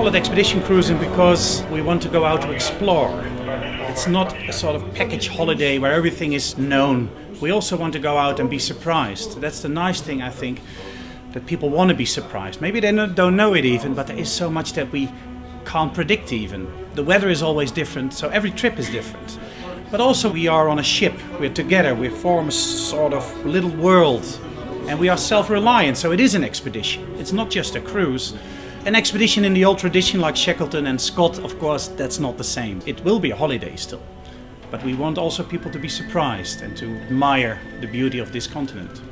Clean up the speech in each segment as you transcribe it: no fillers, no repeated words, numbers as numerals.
call it expedition cruising because we want to go out to explore. It's not a sort of package holiday where everything is known. We also want to go out and be surprised. That's the nice thing, I think, that people want to be surprised. Maybe they don't know it even, but there is so much that we can't predict even. The weather is always different, so every trip is different. But also we are on a ship, we're together, we form a sort of little world, and we are self-reliant, so it is an expedition. It's not just a cruise. An expedition in the old tradition like Shackleton and Scott, of course, that's not the same. It will be a holiday still. But we want also people to be surprised and to admire the beauty of this continent.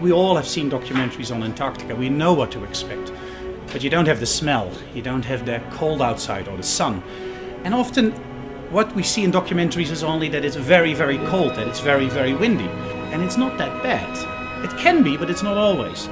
We all have seen documentaries on Antarctica. We know what to expect. But you don't have the smell, you don't have the cold outside or the sun. And often what we see in documentaries is only that it's very, very cold, that it's very, very windy. And it's not that bad. It can be, but it's not always.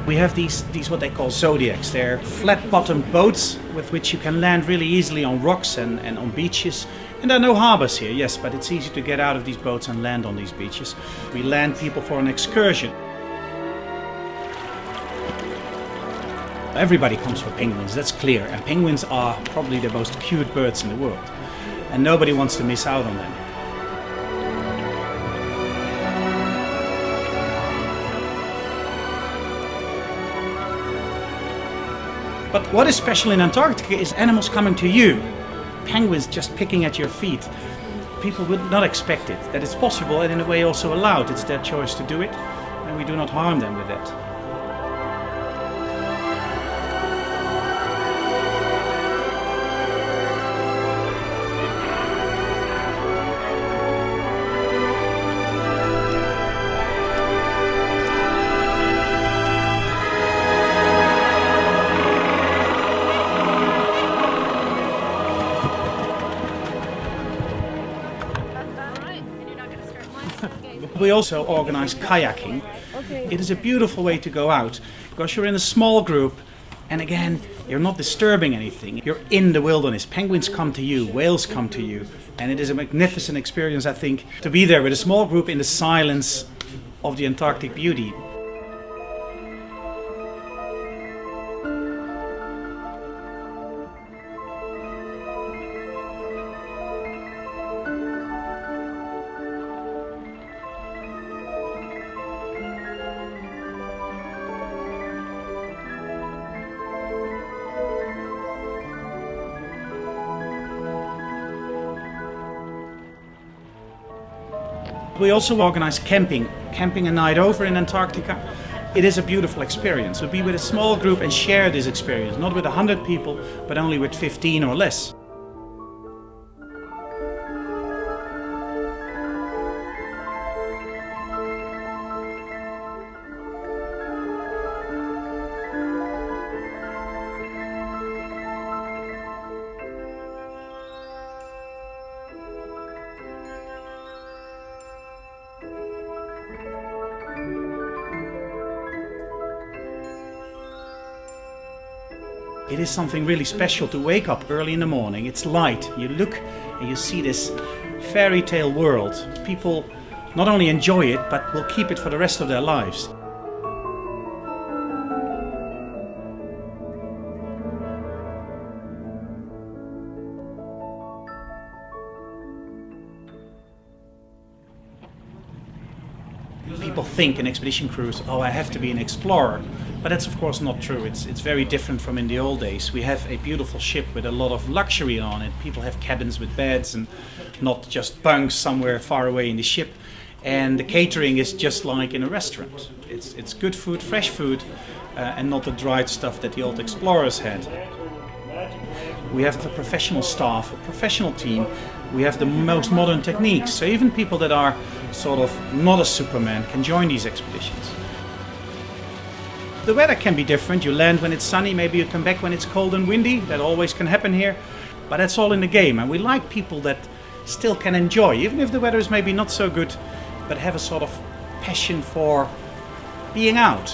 We have these what they call zodiacs. They're flat-bottomed boats with which you can land really easily on rocks and on beaches. And there are no harbors here, yes, but it's easy to get out of these boats and land on these beaches. We land people for an excursion. Everybody comes for penguins, that's clear. And penguins are probably the most cute birds in the world. And nobody wants to miss out on them. But what is special in Antarctica is animals coming to you. Penguins just picking at your feet. People would not expect it, that it's possible and in a way also allowed. It's their choice to do it, and we do not harm them with it. We also organize kayaking. It is a beautiful way to go out because you're in a small group and again, you're not disturbing anything. You're in the wilderness. Penguins come to you, whales come to you, and it is a magnificent experience, I think, to be there with a small group in the silence of the Antarctic beauty. We also organize camping a night over in Antarctica. It is a beautiful experience. To be with a small group and share this experience, not with 100 people, but only with 15 or less. It is something really special to wake up early in the morning. It's light. You look and you see this fairy tale world. People not only enjoy it, but will keep it for the rest of their lives. People think an expedition cruise, oh, I have to be an explorer. But that's of course not true. It's very different from in the old days. We have a beautiful ship with a lot of luxury on it. People have cabins with beds and not just bunks somewhere far away in the ship. And the catering is just like in a restaurant. It's good food, fresh food, and not the dried stuff that the old explorers had. We have a professional staff, a professional team. We have the most modern techniques. So even people that are sort of not a Superman can join these expeditions. The weather can be different. You land when it's sunny, maybe you come back when it's cold and windy. That always can happen here. But that's all in the game. And we like people that still can enjoy, even if the weather is maybe not so good, but have a sort of passion for being out.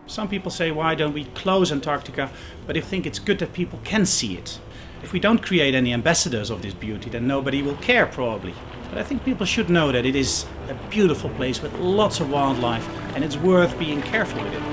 Some people say, why don't we close Antarctica? But I think it's good that people can see it. If we don't create any ambassadors of this beauty, then nobody will care probably. But I think people should know that it is a beautiful place with lots of wildlife, and it's worth being careful with it.